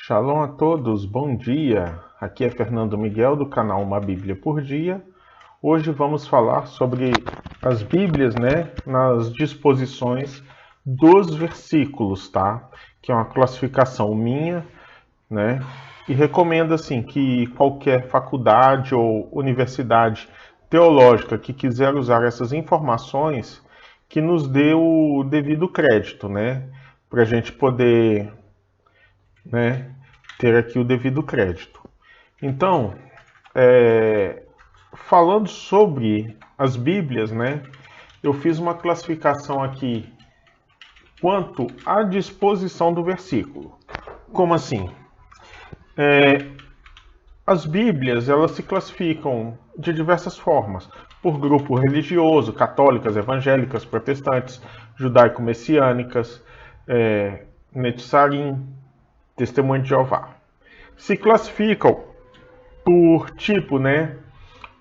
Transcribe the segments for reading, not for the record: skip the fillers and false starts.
Shalom a todos, bom dia! Aqui é Fernando Miguel do canal Uma Bíblia por Dia. Hoje vamos falar sobre as Bíblias, nas disposições dos versículos, tá? Que é uma classificação minha, E recomendo assim que qualquer faculdade ou universidade teológica que quiser usar essas informações, que nos dê o devido crédito, para a gente poder, ter aqui o devido crédito. Então, falando sobre as Bíblias, eu fiz uma classificação aqui quanto à disposição do versículo. Como assim? As Bíblias, elas se classificam de diversas formas, por grupo religioso, católicas, evangélicas, protestantes, judaico-messiânicas, Netzarim, Testemunho de Jeová. Se classificam por tipo,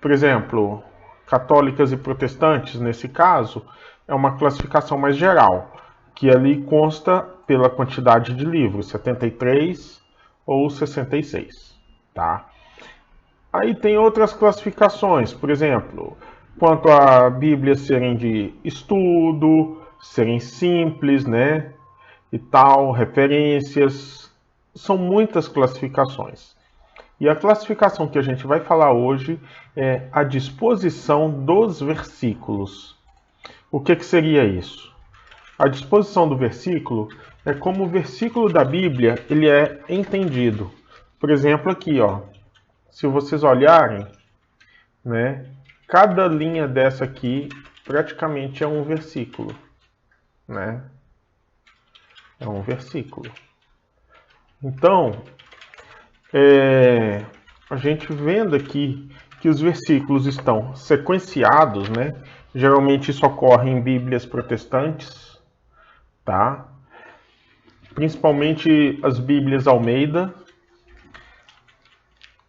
Por exemplo, católicas e protestantes, nesse caso, é uma classificação mais geral, que ali consta pela quantidade de livros, 73 ou 66, tá? Aí tem outras classificações, por exemplo, quanto a Bíblia serem de estudo, serem simples, e tal, referências, são muitas classificações. E a classificação que a gente vai falar hoje é a disposição dos versículos. O que seria isso? A disposição do versículo é como o versículo da Bíblia ele é entendido. Por exemplo, aqui, se vocês olharem, cada linha dessa aqui praticamente é um versículo, É um versículo. Então, a gente vendo aqui que os versículos estão sequenciados, Geralmente isso ocorre em Bíblias protestantes, tá? Principalmente as Bíblias Almeida.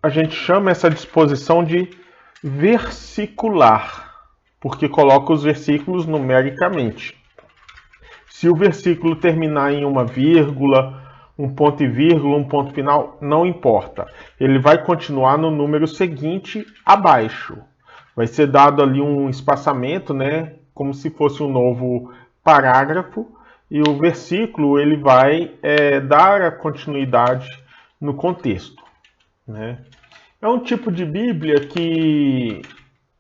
A gente chama essa disposição de versicular, porque coloca os versículos numericamente. Se o versículo terminar em uma vírgula, um ponto e vírgula, um ponto final, não importa. Ele vai continuar no número seguinte abaixo. Vai ser dado ali um espaçamento, como se fosse um novo parágrafo, e o versículo ele vai dar a continuidade no contexto. É um tipo de Bíblia que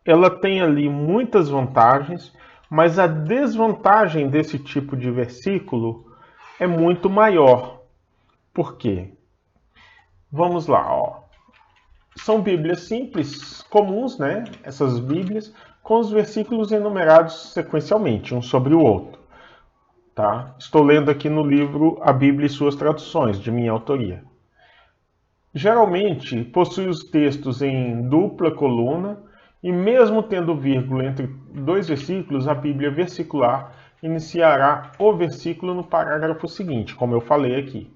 ela tem ali muitas vantagens, mas a desvantagem desse tipo de versículo é muito maior. Por quê? Vamos lá, São Bíblias simples, comuns, Essas Bíblias, com os versículos enumerados sequencialmente, um sobre o outro. Tá? Estou lendo aqui no livro A Bíblia e Suas Traduções, de minha autoria. Geralmente, possui os textos em dupla coluna, e mesmo tendo vírgula entre dois versículos, a Bíblia versicular iniciará o versículo no parágrafo seguinte, como eu falei aqui.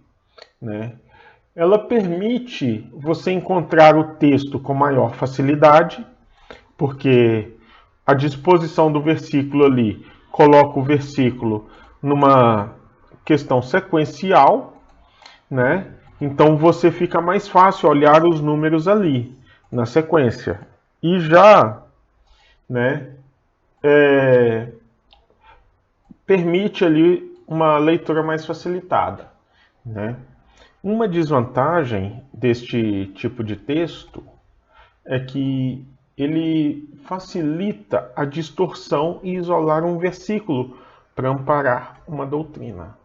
Ela permite você encontrar o texto com maior facilidade, porque a disposição do versículo ali coloca o versículo numa questão sequencial, Então você fica mais fácil olhar os números ali, na sequência. E já, permite ali uma leitura mais facilitada, Uma desvantagem deste tipo de texto é que ele facilita a distorção e isolar um versículo para amparar uma doutrina,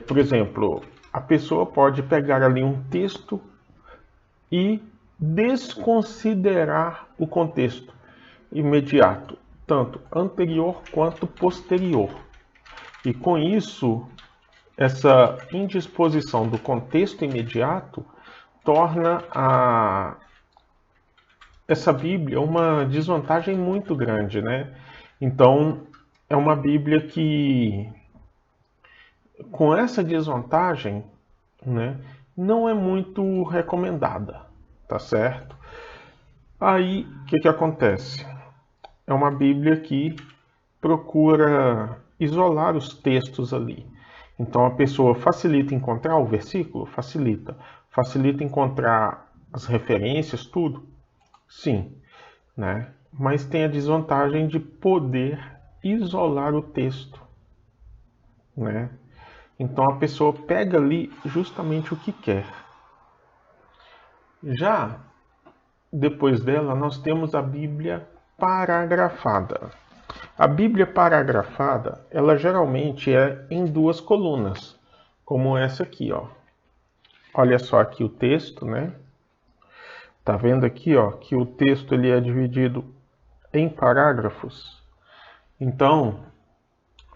Por exemplo, a pessoa pode pegar ali um texto e desconsiderar o contexto imediato, tanto anterior quanto posterior. E com isso, essa indisposição do contexto imediato torna essa Bíblia uma desvantagem muito grande, Então, é uma Bíblia que, com essa desvantagem, não é muito recomendada, tá certo? Aí, o que acontece? É uma Bíblia que procura isolar os textos ali. Então a pessoa facilita encontrar o versículo? Facilita. Facilita encontrar as referências, tudo? Sim, né? Mas tem a desvantagem de poder isolar o texto, né? Então a pessoa pega ali justamente o que quer. Já depois dela, nós temos a Bíblia paragrafada. A Bíblia paragrafada, ela geralmente é em duas colunas, como essa aqui, ó. Olha só aqui o texto, né? Tá vendo aqui, ó, que o texto ele é dividido em parágrafos. Então,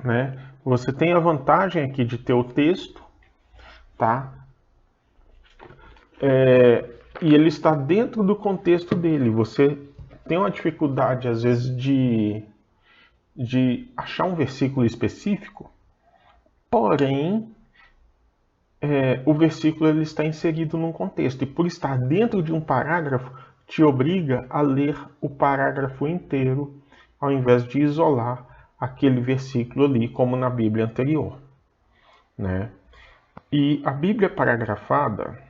né, você tem a vantagem aqui de ter o texto, tá? E ele está dentro do contexto dele. Você tem uma dificuldade, às vezes, de achar um versículo específico, porém, o versículo ele está inserido num contexto. E por estar dentro de um parágrafo, te obriga a ler o parágrafo inteiro, ao invés de isolar aquele versículo ali, como na Bíblia anterior, né? E a Bíblia paragrafada,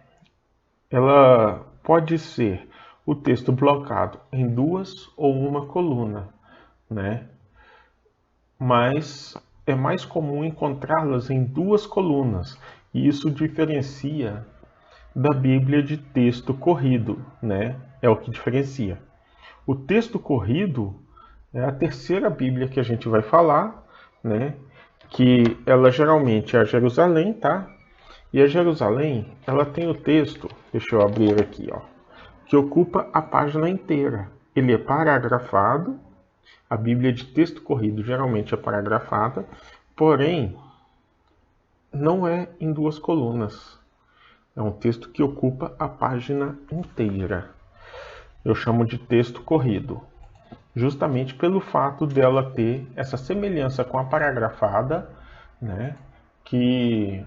ela pode ser o texto blocado em duas ou uma coluna, né? Mas é mais comum encontrá-las em duas colunas, e isso diferencia da Bíblia de texto corrido, né? É o que diferencia. O texto corrido é a terceira Bíblia que a gente vai falar, né? Que ela geralmente é a Jerusalém, tá? E a Jerusalém, ela tem o texto, deixa eu abrir aqui, ó, que ocupa a página inteira. Ele é paragrafado, a Bíblia de texto corrido geralmente é paragrafada, porém, não é em duas colunas. É um texto que ocupa a página inteira. Eu chamo de texto corrido, justamente pelo fato dela ter essa semelhança com a paragrafada, né, que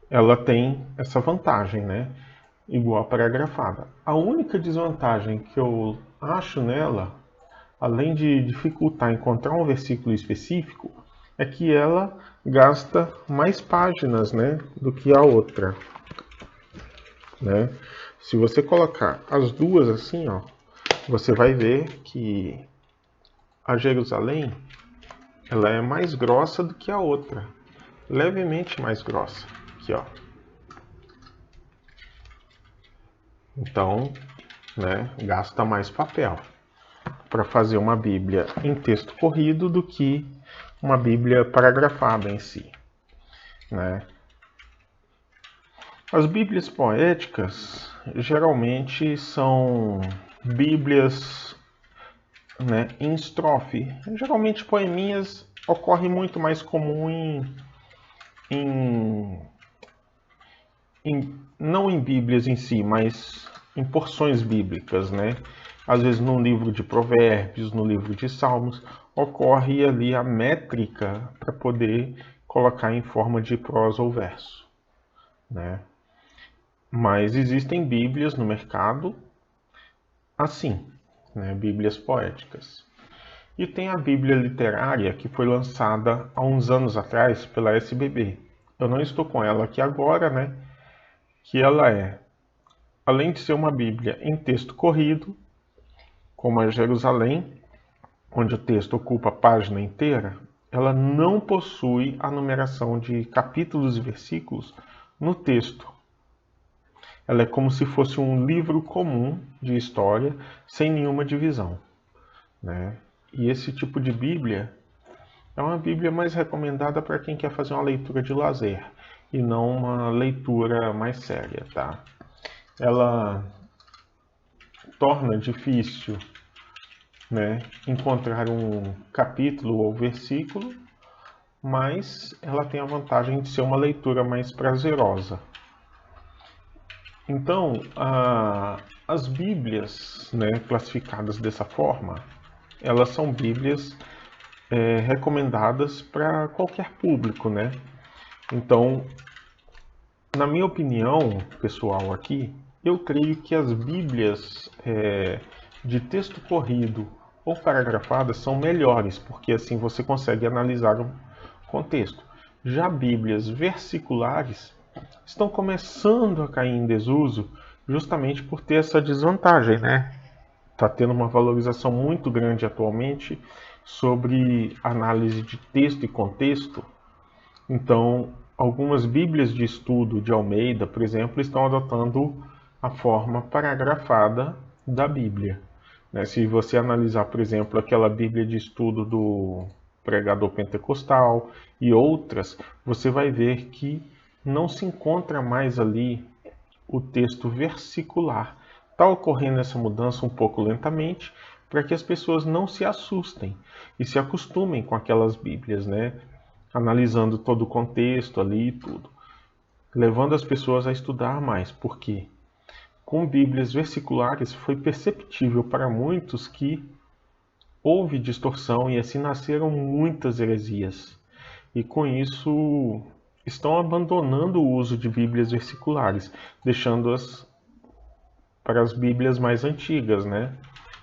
ela tem essa vantagem, né, igual a paragrafada. A única desvantagem que eu acho nela, além de dificultar encontrar um versículo específico, é que ela gasta mais páginas, né, do que a outra, né? Se você colocar as duas assim, ó, você vai ver que a Jerusalém, ela é mais grossa do que a outra, levemente mais grossa, aqui, ó. Então, né, gasta mais papel para fazer uma Bíblia em texto corrido do que uma Bíblia paragrafada em si, né? As Bíblias poéticas geralmente são Bíblias, né, em estrofe. Geralmente poeminhas ocorre muito mais comum em, não em Bíblias em si, mas em porções bíblicas, né? Às vezes no livro de Provérbios, no livro de Salmos, ocorre ali a métrica para poder colocar em forma de prosa ou verso, né? Mas existem Bíblias no mercado assim, né? Bíblias poéticas. E tem a Bíblia literária que foi lançada há uns anos atrás pela SBB. Eu não estou com ela aqui agora, né? Que ela é, além de ser uma Bíblia em texto corrido, como a Jerusalém, onde o texto ocupa a página inteira, ela não possui a numeração de capítulos e versículos no texto. Ela é como se fosse um livro comum de história, sem nenhuma divisão, né? E esse tipo de Bíblia é uma Bíblia mais recomendada para quem quer fazer uma leitura de lazer e não uma leitura mais séria, tá? Ela torna difícil, né, encontrar um capítulo ou versículo, mas ela tem a vantagem de ser uma leitura mais prazerosa. Então, as Bíblias, né, classificadas dessa forma, elas são Bíblias recomendadas para qualquer público, né? Então, na minha opinião pessoal aqui, eu creio que as Bíblias de texto corrido ou paragrafadas são melhores, porque assim você consegue analisar o contexto. Já Bíblias versiculares estão começando a cair em desuso justamente por ter essa desvantagem, né? Está tendo uma valorização muito grande atualmente sobre análise de texto e contexto. Então, algumas Bíblias de estudo de Almeida, por exemplo, estão adotando a forma paragrafada da Bíblia. Se você analisar, por exemplo, aquela Bíblia de estudo do pregador pentecostal e outras, você vai ver que não se encontra mais ali o texto versicular. Está ocorrendo essa mudança um pouco lentamente para que as pessoas não se assustem e se acostumem com aquelas Bíblias, né? Analisando todo o contexto ali e tudo, levando as pessoas a estudar mais, porque com Bíblias versiculares foi perceptível para muitos que houve distorção e assim nasceram muitas heresias. E com isso estão abandonando o uso de Bíblias versiculares, deixando-as para as Bíblias mais antigas, né?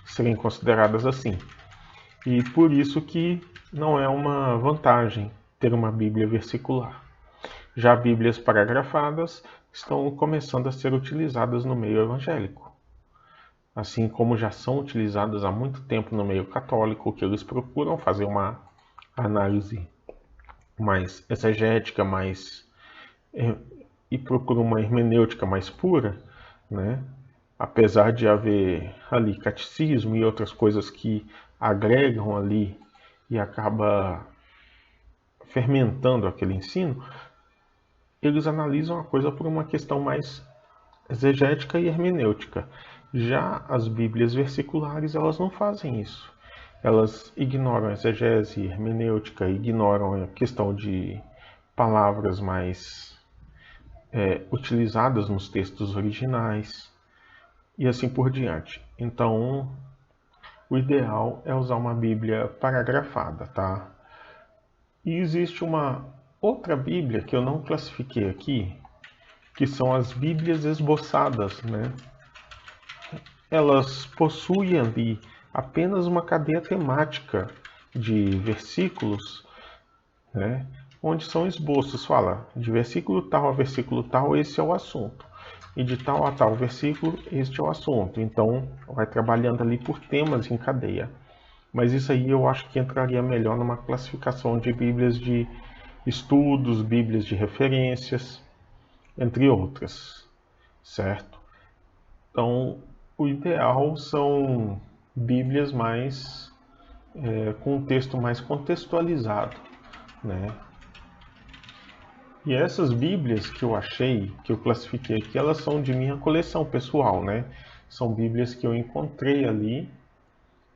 Serem consideradas assim. E por isso que não é uma vantagem ter uma Bíblia versicular. Já Bíblias paragrafadas estão começando a ser utilizadas no meio evangélico, assim como já são utilizadas há muito tempo no meio católico, que eles procuram fazer uma análise mais exegética, e procuram uma hermenêutica mais pura, né? Apesar de haver ali catecismo e outras coisas que agregam ali e acaba fermentando aquele ensino, eles analisam a coisa por uma questão mais exegética e hermenêutica. Já as Bíblias versiculares, elas não fazem isso. Elas ignoram a exegese, hermenêutica, ignoram a questão de palavras mais utilizadas nos textos originais e assim por diante. Então, o ideal é usar uma Bíblia paragrafada, tá? E existe uma outra Bíblia que eu não classifiquei aqui, que são as Bíblias esboçadas, né? Elas possuem ali apenas uma cadeia temática de versículos, né? Onde são esboços, fala de versículo tal a versículo tal, esse é o assunto. E de tal a tal versículo, este é o assunto. Então, vai trabalhando ali por temas em cadeia. Mas isso aí eu acho que entraria melhor numa classificação de Bíblias de estudos, Bíblias de referências, entre outras, certo? Então, o ideal são Bíblias mais com um texto mais contextualizado, né? E essas Bíblias que eu achei, que eu classifiquei aqui, elas são de minha coleção pessoal, né? São Bíblias que eu encontrei ali,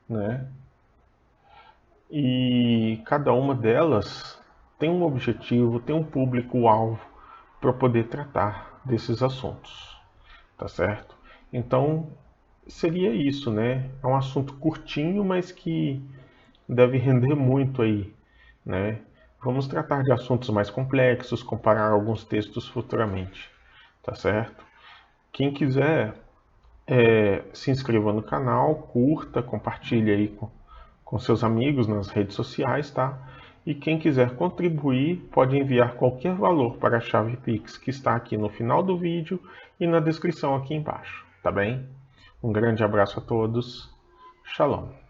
né? E cada uma delas tem um objetivo, tem um público-alvo para poder tratar desses assuntos, tá certo? Então, seria isso, né? É um assunto curtinho, mas que deve render muito aí, né? Vamos tratar de assuntos mais complexos, comparar alguns textos futuramente, tá certo? Quem quiser, se inscreva no canal, curta, compartilhe aí com seus amigos nas redes sociais, tá? E quem quiser contribuir pode enviar qualquer valor para a chave Pix que está aqui no final do vídeo e na descrição aqui embaixo, tá bem? Um grande abraço a todos. Shalom.